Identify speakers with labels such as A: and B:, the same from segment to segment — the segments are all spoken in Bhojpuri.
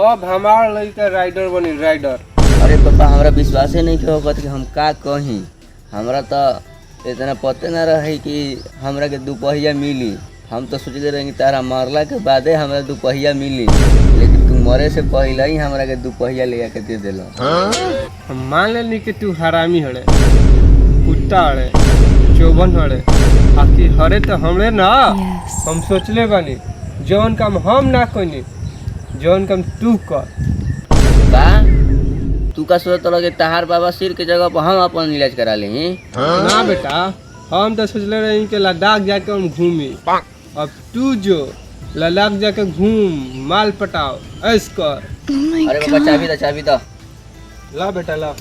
A: अब हमार लड़का राइडर बनी राइडर।
B: अरे पापा हमरा विश्वास नहीं के होगत कि हम का कहीं। हमरा तो इतना पते ना रहे कि हमरा के दुपहिया मिली। हम तो सोचते रहे कि तारा मरला के बादे हमरा दुपहिया मिली, लेकिन तू मरे से पहले ही हमरा के दुपहिया ले आके दे देलो।
A: हम मान लेनी कि तू हरामी हड़े, कुत्ता हड़े, चौबन हड़े, आखि हरे तो हमरे ना। हम सोचले बानी जौन काम हम ना कइनी जौन काम तू कर।
B: का तू का सोचत लगे तहार बाबा सिर के जगह पर हम अपन इलाज करा ले?
A: ना बेटा, हम तो सोचले रही कि लद्दाख जाके हम घूमी। अब तू जो लद्दाख जाके घूम, माल पटाओ, ऐश कर।
B: अरे बाबा चाबी दो।
A: ला बेटा ला।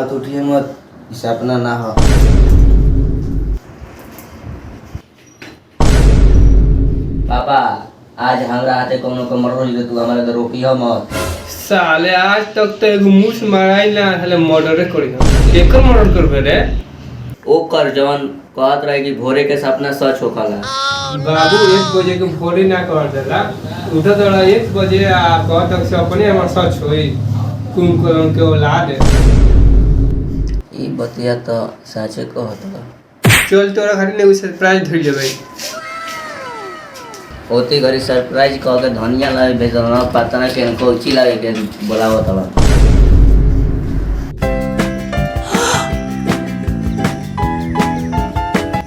B: उठिए मत, सपना ना हो। पापा आज हमरा हाथे कोनो मर्डर हो तू हमारे तो रोकी हो मत।
A: साले आज तक तो एगो मूस माराई ना, साले मर्डर करी हम। एकर मर्डर करबे रे?
B: ओ कर जवन कहत रहे कि भोरे के सपना सच होखला।
A: बाबू 1 बजे के भोरे ना कर देला, उठा तोड़ा 1 बजे आ कहत तक सपने हमर सच होई। कुंकुम के औलाद
B: ई बतिया तो साचे कहत बा।
A: चल तोरा घर ने सरप्राइज धर लेबै।
B: होती घरी सरप्राइज कह के धनिया लावे भेजल ना, पता ना के कोची लागे के बोलावत बा।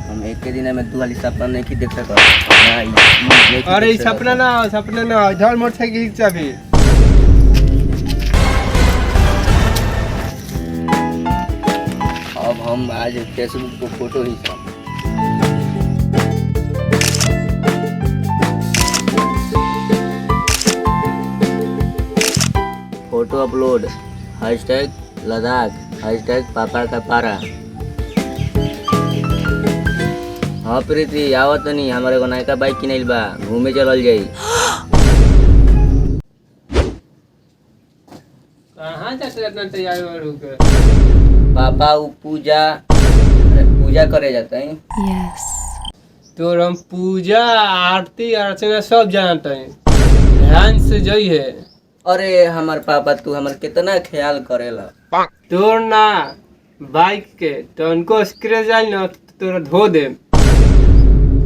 B: हम एक के दिन में दू वाली सपना नहीं की देख सकत।
A: अरे सपना ना इधर मोटरसाइकिल चाबी।
B: अब हम आज फेसबुक पे फोटो ही सब फोटो अपलोड, #लद्दाख, #पापा का पारा। हाँ प्रीति आवत नहीं, हमारे को नयका बाइक किनल बा, घूमे चलल जाई।
A: कहाँ जाते इतना तैयार हो के?
B: पापा वो पूजा करे जाते हैं।
A: तो हम पूजा आरती अर्चना सब जानते हैं, ध्यान से जाइए।
B: अरे हमार पापा तू हमार कितना ख्याल करेला।
A: तोर ना बाइक के तो उनको स्क्रैच आई ना तोरा धो दे।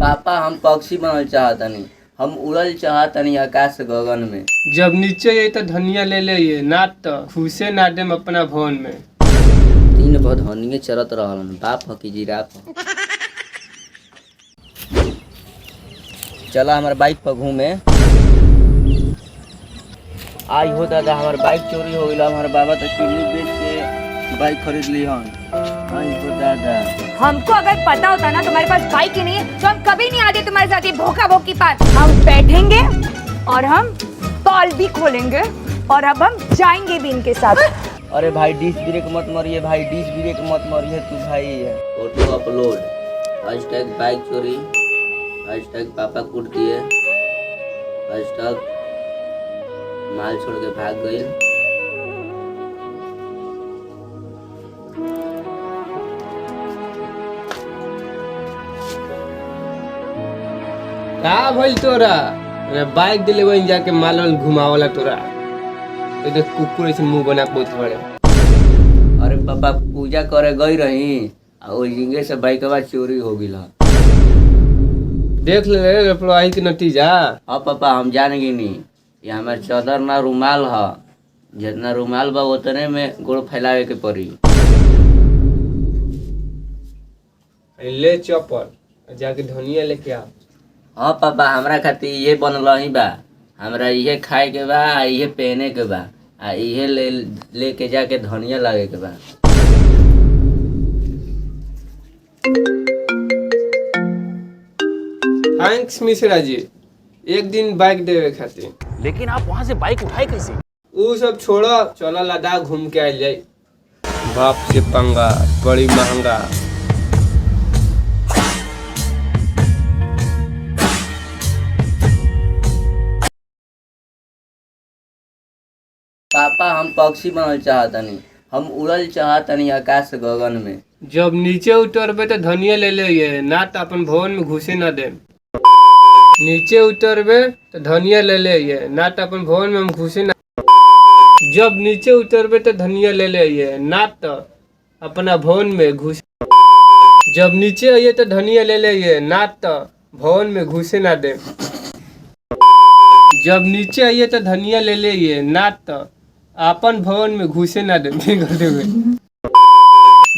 B: पापा हम पक्षी बनल चाहतनी, हम उड़ल चाहतनी आकाश गगन में।
A: जब नीचे ये तो धनिया ले ले ना तो खुशे ना दे अपना भवन में।
B: दिन भर धनिये चरत रहलन, बाप ह की जिराफ ह। चला हमार बाइक पर घूमे। आई हो दादा हमार बाइक चोरी हो गई, हमारे बाबा तो किडनी बेच के बाइक खरीद ली हन। आई हो दादा,
C: हमको अगर पता होता ना तुम्हारे पास बाइक ही नहीं है तो हम कभी नहीं आते तुम्हारे साथ ये भोका भोकी पार। हम बैठेंगे और हम तौल भी खोलेंगे और अब हम जाएंगे भी इनके साथ।
B: अरे भाई डिश ब्रेक मत मारिए भाई, डिश ब्रेक मत मारिए तू भाई। फोटो अपलोड, #बाइक चोरी, #पापा कूट दिए, माल छोड़ के भाग गई।
A: का भइल तोरा? बाइक दिले वहीं जाके माल घुमावला तोरा। ये देख कुकुर ऐसे मुंह बना के बैठल बाड़े।
B: अरे पापा पूजा करे गई रही और वो जिंगे से बाइकवा चोरी हो गई।
A: देख ले लापरवाही के नतीजा।
B: हाँ पापा हम जान गई नहीं, ये हमारे चादर ना रुमाल है, जितना रुमाल बा उतने में गोड़ फैलावे के पड़ी।
A: ले चप्पल जाके धनिया लेके आ।
B: हाँ पापा हमरा खातिर ये बनल ही बा, हमरा इहे खाए के बा, इहे पहने के बा, आ इहे लेके जाके धनिया लागे के बा।
A: थैंक्स मिश्रा जी, एक दिन बाइक देवे खातिर।
D: लेकिन आप वहाँ से बाइक उठाए कैसे?
A: वो सब छोड़ो, चलो लद्दाख घूम के आइल जाए। बाप से पंगा बड़ी महंगा।
B: पापा हम पक्षी बनल चाहतनी, हम उड़ल चाहतनी आकाश गगन में।
A: जब नीचे उतरबे तो धनिया ले ले ना तो अपन भवन में घुसे ना दे। नीचे उतरबे तो धनिया ले ले ना तो अपन भवन में हम घुसे ना। जब नीचे उतरबे तो धनिया ले ले ना तो अपना भवन में घुस। जब नीचे आइए तो धनिया ले ले ना तो भवन में घुसे ना दे। जब नीचे आइए तो धनिया ले ले ना तो अपन भवन में घुसे ना दे।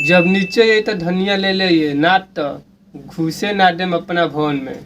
A: जब नीचे आइए तो धनिया ले ले ना तो घुसे ना दे अपना भवन में।